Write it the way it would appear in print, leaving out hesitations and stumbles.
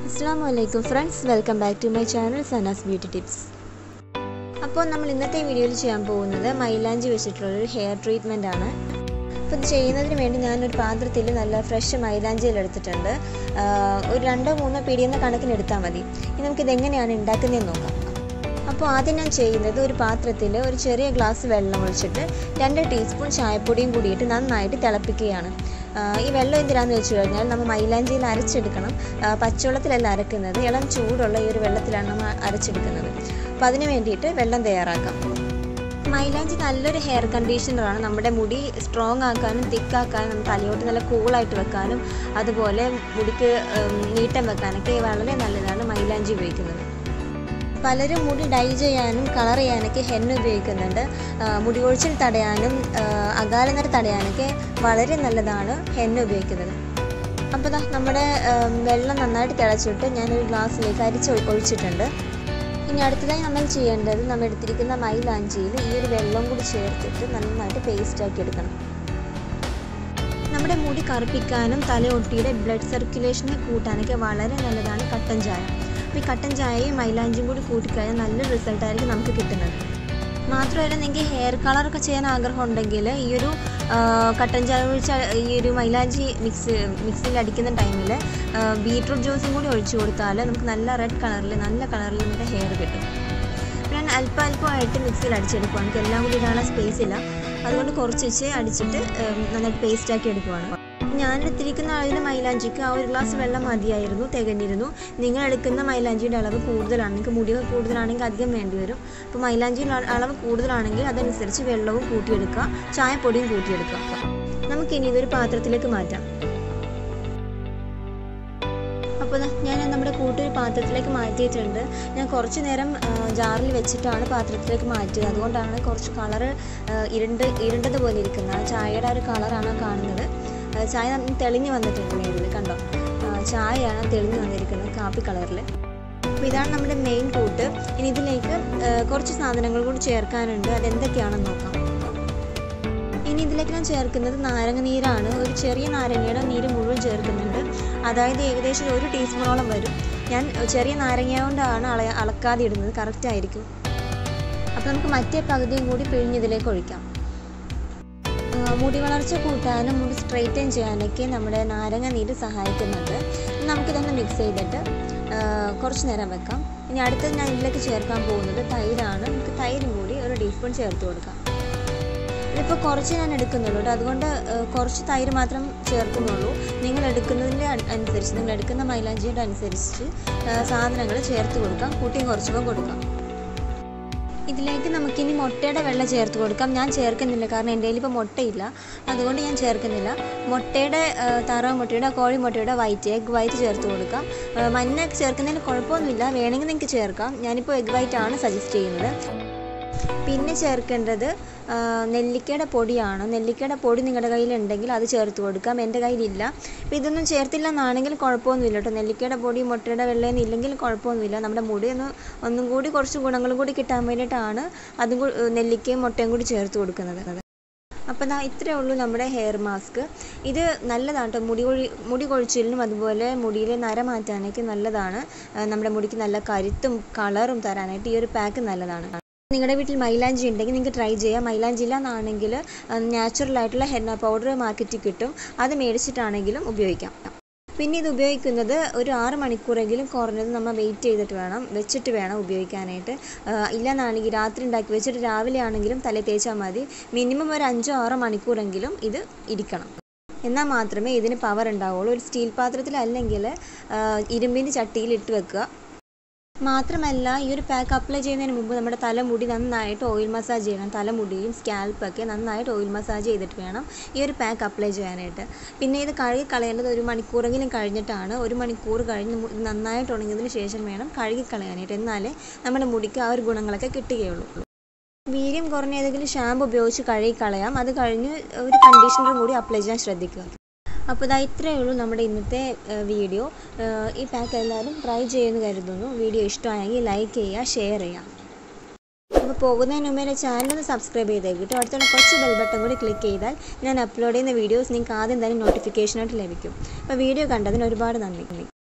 Assalamualaikum friends, welcome back to my channel Henna's Beauty Tips. അപ്പോൾ നമ്മൾ ഇന്നത്തെ വീഡിയോയിൽ ചെയ്യാൻ പോകുന്നത് മൈലാഞ്ചി വെച്ചിട്ടുള്ള ഒരു ഹെയർ ട്രീറ്റ്മെന്റ് ആണ്. അപ്പോൾ ഇത് ചെയ്യുന്നതിന് വേണ്ടി ഞാൻ ഒരു പാത്രത്തിൽ നല്ല ഫ്രഷ് മൈലാഞ്ചി എടുത്തിട്ടുണ്ട്. ഒരു 2-3 പിടിയെന്ന കണക്കിന് എടുത്താൽ മതി. ഇനി നമുക്ക് ഇത് എങ്ങനെയാണ് ഉണ്ടാക്കുന്നതെന്ന് നോക്കാം. അപ്പോൾ ആദ്യം ഞാൻ ചെയ്യുന്നത് ഒരു പാത്രത്തിൽ ഒരു ചെറിയ ഗ്ലാസ് വെള്ളം ഒഴിച്ചിട്ട് 2 ടീസ്പൂൺ ചായപ്പൊടിയും കൂടിയിട്ട് നന്നായിട്ട് തിളപ്പിക്കുകയാണ്. ഈ വെള്ളം എന്തിനാണെന്ന് വെച്ച് കഴിഞ്ഞാൽ നമ്മൾ മൈലാഞ്ചിയിൽ അരച്ചെടുക്കണം. പച്ചവെള്ളത്തിലല്ല അരക്കുന്നത്, ഇളം ചൂടുള്ള ഈ ഒരു വെള്ളത്തിലാണ് നമ്മൾ അരച്ചെടുക്കുന്നത്. അപ്പോൾ അതിന് വേണ്ടിയിട്ട് വെള്ളം തയ്യാറാക്കാം. മൈലാഞ്ചി നല്ലൊരു ഹെയർ കണ്ടീഷണറാണ്. നമ്മുടെ മുടി സ്ട്രോങ് ആക്കാനും തിക്കാക്കാനും നമ്മുടെ തലയോട്ട് നല്ല കൂളായിട്ട് വെക്കാനും അതുപോലെ മുടിക്ക് നീട്ടം വെക്കാനൊക്കെ വളരെ നല്ലതാണ് മൈലാഞ്ചി ഉപയോഗിക്കുന്നത്. പലരും മുടി ഡൈ ചെയ്യാനും കളർ ചെയ്യാനൊക്കെ ഹെന്ന ഉപയോഗിക്കുന്നുണ്ട്. മുടി കൊഴിച്ചിൽ തടയാനും അകാലനര തടയാനൊക്കെ വളരെ നല്ലതാണ് ഹെന്ന ഉപയോഗിക്കുന്നത്. അപ്പോൾ നമ്മുടെ വെള്ളം നന്നായിട്ട് തിളച്ചിട്ട് ഞാനൊരു ഗ്ലാസ്സിലേക്ക് ഒഴിച്ചിട്ടുണ്ട്. ഇനി അടുത്തതായി നമ്മൾ ചെയ്യേണ്ടത് നമ്മൾ എടുത്തിരിക്കുന്ന മൈലാഞ്ചിയിൽ ഈ ഒരു വെള്ളം കൂടി ചേർത്തിട്ട് നന്നായിട്ട് പേസ്റ്റാക്കി എടുക്കണം. നമ്മുടെ മുടി കറുപ്പിക്കാനും തലയൊട്ടിയുടെ ബ്ലഡ് സർക്കുലേഷനെ കൂട്ടാനൊക്കെ വളരെ നല്ലതാണ് കട്ടൻ ചായ. ഈ കട്ടൻ ചായയും മൈലാഞ്ചിയും കൂടി കൂട്ടിക്കഴിഞ്ഞാൽ നല്ലൊരു റിസൾട്ടായിരിക്കും നമുക്ക് കിട്ടുന്നത്. മാത്രമല്ല, നിങ്ങൾക്ക് ഹെയർ കളറൊക്കെ ചെയ്യാൻ ആഗ്രഹം ഉണ്ടെങ്കിൽ ഈ ഒരു കട്ടൻ ചായ ഒഴിച്ച ഈ ഒരു മൈലാഞ്ചി മിക്സിയിൽ അടിക്കുന്ന ടൈമിൽ ബീട്രൂട്ട് ജ്യൂസും കൂടി ഒഴിച്ചു കൊടുത്താൽ നമുക്ക് നല്ല റെഡ് കളറിൽ നമ്മുടെ ഹെയർ കിട്ടും. ഞാൻ അല്പമായിട്ട് മിക്സിയിൽ അടിച്ചെടുക്കുവാണ്. എനിക്ക് എല്ലാം കൂടി ഇടാനുള്ള സ്പേസ് ഇല്ല, അതുകൊണ്ട് കുറച്ച് അടിച്ചിട്ട് നന്നായിട്ട് പേസ്റ്റാക്കി എടുക്കുവാണ്. ഞാനെടുത്തിരിക്കുന്ന അളവിലെ മൈലാഞ്ചിക്ക് ആ ഒരു ഗ്ലാസ് വെള്ളം മതിയായിരുന്നു, തികഞ്ഞിരുന്നു. നിങ്ങൾ എടുക്കുന്ന മൈലാഞ്ചിയുടെ അളവ് കൂടുതലാണ്, നിങ്ങൾക്ക് മുടി കൂടുതലാണെങ്കിൽ അധികം വേണ്ടി വരും. അപ്പോൾ മൈലാഞ്ചിയുടെ അളവ് കൂടുതലാണെങ്കിൽ അതനുസരിച്ച് വെള്ളവും കൂട്ടിയെടുക്കുക, ചായപ്പൊടിയും കൂട്ടിയെടുക്കുക. നമുക്കിനി ഇതൊരു പാത്രത്തിലേക്ക് മാറ്റാം. അപ്പോൾ ഞാൻ നമ്മുടെ കൂട്ടൊരു പാത്രത്തിലേക്ക് മാറ്റിയിട്ടുണ്ട്. ഞാൻ കുറച്ച് നേരം ജാറിൽ വെച്ചിട്ടാണ് പാത്രത്തിലേക്ക് മാറ്റിയത്. അതുകൊണ്ടാണ് കുറച്ച് കളറ് ഇരുണ്ടതുപോലെ ഇരിക്കുന്നത്. ചായയുടെ ആ ഒരു കളറാണ് കാണുന്നത്. ചായ തെളിഞ്ഞ് വന്നിട്ടുണ്ട്. ഇതിൽ കണ്ടോ, ചായയാണ് തെളിഞ്ഞ് വന്നിരിക്കുന്നത് കാപ്പി കളറിൽ. അപ്പോൾ ഇതാണ് നമ്മുടെ മെയിൻ കൂട്ട്. ഇനി ഇതിലേക്ക് കുറച്ച് സാധനങ്ങൾ കൂടി ചേർക്കാനുണ്ട്. അതെന്തൊക്കെയാണെന്ന് നോക്കാം. ഇനി ഇതിലേക്ക് ഞാൻ ചേർക്കുന്നത് നാരങ്ങ നീരാണ്. ഒരു ചെറിയ നാരങ്ങയുടെ നീര് മുഴുവൻ ചേർക്കുന്നുണ്ട്. അതായത് ഏകദേശം 1 ടീസ്പൂണോളം വരും. ഞാൻ ചെറിയ നാരങ്ങ കൊണ്ടാണ് അളക്കാതെ ഇടുന്നത്, കറക്റ്റ് ആയിരിക്കും. അപ്പോൾ നമുക്ക് മറ്റേ പകുതിയും കൂടി പിഴിഞ്ഞിതിലേക്ക് ഒഴിക്കാം. മുടി വളർച്ച കൂട്ടാനും മുടി സ്ട്രെയിറ്റൻ ചെയ്യാനൊക്കെ നമ്മുടെ നാരങ്ങ നീര് സഹായിക്കുന്നുണ്ട്. നമുക്കിതൊന്ന് മിക്സ് ചെയ്തിട്ട് കുറച്ച് നേരം വെക്കാം. ഇനി അടുത്തത് ഞാൻ ഇതിലേക്ക് ചേർക്കാൻ പോകുന്നത് തൈരാണ്. നമുക്ക് തൈരും കൂടി 1 ടീസ്പൂൺ ചേർത്ത് കൊടുക്കാം. ഇതിപ്പോൾ കുറച്ച് ഞാൻ എടുക്കുന്നുള്ളൂ, അതുകൊണ്ട് കുറച്ച് തൈര് മാത്രം ചേർക്കുന്നുള്ളൂ. നിങ്ങൾ എടുക്കുന്നതിൻ്റെ അനുസരിച്ച്, നിങ്ങൾ എടുക്കുന്ന മൈലാഞ്ചിയുടെ അനുസരിച്ച് സാധനങ്ങൾ ചേർത്ത് കൊടുക്കാം. കൂട്ടിയും കുറച്ചും കൊടുക്കാം. ഇതിലേക്ക് നമുക്കിനി മുട്ടയുടെ വെള്ളം ചേർത്ത് കൊടുക്കാം. ഞാൻ ചേർക്കുന്നില്ല, കാരണം എൻ്റെ കയ്യിൽ ഇപ്പോൾ മുട്ടയില്ല, അതുകൊണ്ട് ഞാൻ ചേർക്കുന്നില്ല. മുട്ടയുടെ താറാവ് മുട്ടയുടെ കോഴി മുട്ടയുടെ എഗ് വൈറ്റ് ചേർത്ത് കൊടുക്കാം. മഞ്ഞ ചേർക്കുന്നതിന് കുഴപ്പമൊന്നുമില്ല, വേണമെങ്കിൽ നിങ്ങൾക്ക് ചേർക്കാം. ഞാനിപ്പോൾ എഗ് വൈറ്റ് ആണ് സജസ്റ്റ് ചെയ്യുന്നത്. പിന്നെ ചേർക്കേണ്ടത് നെല്ലിക്കയുടെ പൊടിയാണ്. നെല്ലിക്കയുടെ പൊടി നിങ്ങളുടെ കയ്യിലുണ്ടെങ്കിൽ അത് ചേർത്ത് കൊടുക്കാം. എൻ്റെ കയ്യിലില്ല. അപ്പോൾ ഇതൊന്നും ചേർത്തില്ല എന്നാണെങ്കിൽ കുഴപ്പമൊന്നുമില്ല കേട്ടോ. നെല്ലിക്കയുടെ പൊടി മുട്ടയുടെ വെള്ളയൊന്നും ഇല്ലെങ്കിൽ കുഴപ്പമൊന്നുമില്ല. നമ്മുടെ മുടി ഒന്നും കൂടി കുറച്ച് ഗുണങ്ങളും കൂടി കിട്ടാൻ വേണ്ടിയിട്ടാണ് അതും നെല്ലിക്കയും മുട്ടയും കൂടി ചേർത്ത് കൊടുക്കുന്നത്. അപ്പോൾ ഇത്രയേ ഉള്ളൂ നമ്മുടെ ഹെയർ മാസ്ക്. ഇത് നല്ലതാണ് കേട്ടോ. മുടി കൊഴിച്ചിലിനും അതുപോലെ മുടിയിലെ നര മാറ്റാനൊക്കെ നല്ലതാണ്. നമ്മുടെ മുടിക്ക് നല്ല കരുത്തും കളറും തരാനായിട്ട് ഈ ഒരു പാക്ക് നല്ലതാണ്. നിങ്ങളുടെ വീട്ടിൽ മൈലാഞ്ചി ഉണ്ടെങ്കിൽ നിങ്ങൾക്ക് ട്രൈ ചെയ്യാം. മൈലാഞ്ചി ഇല്ല എന്നാണെങ്കിൽ നാച്ചുറലായിട്ടുള്ള ഹെന്ന പൗഡർ മാർക്കറ്റിൽ കിട്ടും, അത് മേടിച്ചിട്ടാണെങ്കിലും ഉപയോഗിക്കാം. പിന്നെ ഇത് ഉപയോഗിക്കുന്നത് ഒരു 6 മണിക്കൂറെങ്കിലും കുറഞ്ഞത് നമ്മൾ വെച്ചിട്ട് വേണം ഉപയോഗിക്കാനായിട്ട്. ഇല്ലെന്നാണെങ്കിൽ രാത്രി ഉണ്ടാക്കി വെച്ചിട്ട് രാവിലെ ആണെങ്കിലും തല തേച്ചാൽ മതി. മിനിമം ഒരു 5-6 മണിക്കൂറെങ്കിലും ഇത് ഇരിക്കണം, എന്നാൽ മാത്രമേ ഇതിന് പവർ ഉണ്ടാവുള്ളൂ. ഒരു സ്റ്റീൽ പാത്രത്തിലല്ലെങ്കിൽ ഇരുമ്പിൻ്റെ ചട്ടിയിൽ ഇട്ട് വെക്കുക. മാത്രമല്ല, ഈ ഒരു പാക്ക് അപ്ലൈ ചെയ്യുന്നതിന് മുമ്പ് നമ്മുടെ തലമുടി നന്നായിട്ട് ഓയിൽ മസാജ് ചെയ്യണം. തലമുടിയും സ്കാൽപ്പൊക്കെ നന്നായിട്ട് ഓയിൽ മസാജ് ചെയ്തിട്ട് വേണം ഈ ഒരു പാക്ക് അപ്ലൈ ചെയ്യാനായിട്ട്. പിന്നെ ഇത് കഴുകി കളയേണ്ടത് 1 മണിക്കൂറെങ്കിലും കഴിഞ്ഞിട്ടാണ്. 1 മണിക്കൂർ കഴിഞ്ഞ് നന്നായിട്ട് ഉണങ്ങിയതിന് ശേഷം വേണം കഴുകി കളയാനായിട്ട്. എന്നാലേ നമ്മുടെ മുടിക്ക് ആ ഒരു ഗുണങ്ങളൊക്കെ കിട്ടുകയുള്ളൂ. വീര്യം കുറഞ്ഞ ഏതെങ്കിലും ഷാമ്പു ഉപയോഗിച്ച് കഴുകി കളയാം. അത് കഴിഞ്ഞ് ഒരു കണ്ടീഷണറും കൂടി അപ്ലൈ ചെയ്യാൻ ശ്രദ്ധിക്കുക. അപ്പോൾ ഇത്രയേ ഉള്ളൂ നമ്മുടെ ഇന്നത്തെ വീഡിയോ. ഈ പാക്ക് എല്ലാവരും ട്രൈ ചെയ്യുമെന്ന് കരുതുന്നു. വീഡിയോ ഇഷ്ടമായെങ്കിൽ ലൈക്ക് ചെയ്യുക, ഷെയർ ചെയ്യുക. അപ്പോൾ പോകുന്നതിന് മുമ്പേ ചാനൽ സബ്സ്ക്രൈബ് ചെയ്തേക്കിട്ടോ. അടുത്തുള്ള കുറച്ച് ബെൽ ബട്ടൺ കൂടി ക്ലിക്ക് ചെയ്താൽ ഞാൻ അപ്ലോഡ് ചെയ്യുന്ന വീഡിയോസ് നിങ്ങൾക്ക് ആദ്യം തന്നെ നോട്ടിഫിക്കേഷനായിട്ട് ലഭിക്കും. അപ്പോൾ വീഡിയോ കണ്ടതിന് ഒരുപാട് നന്ദി.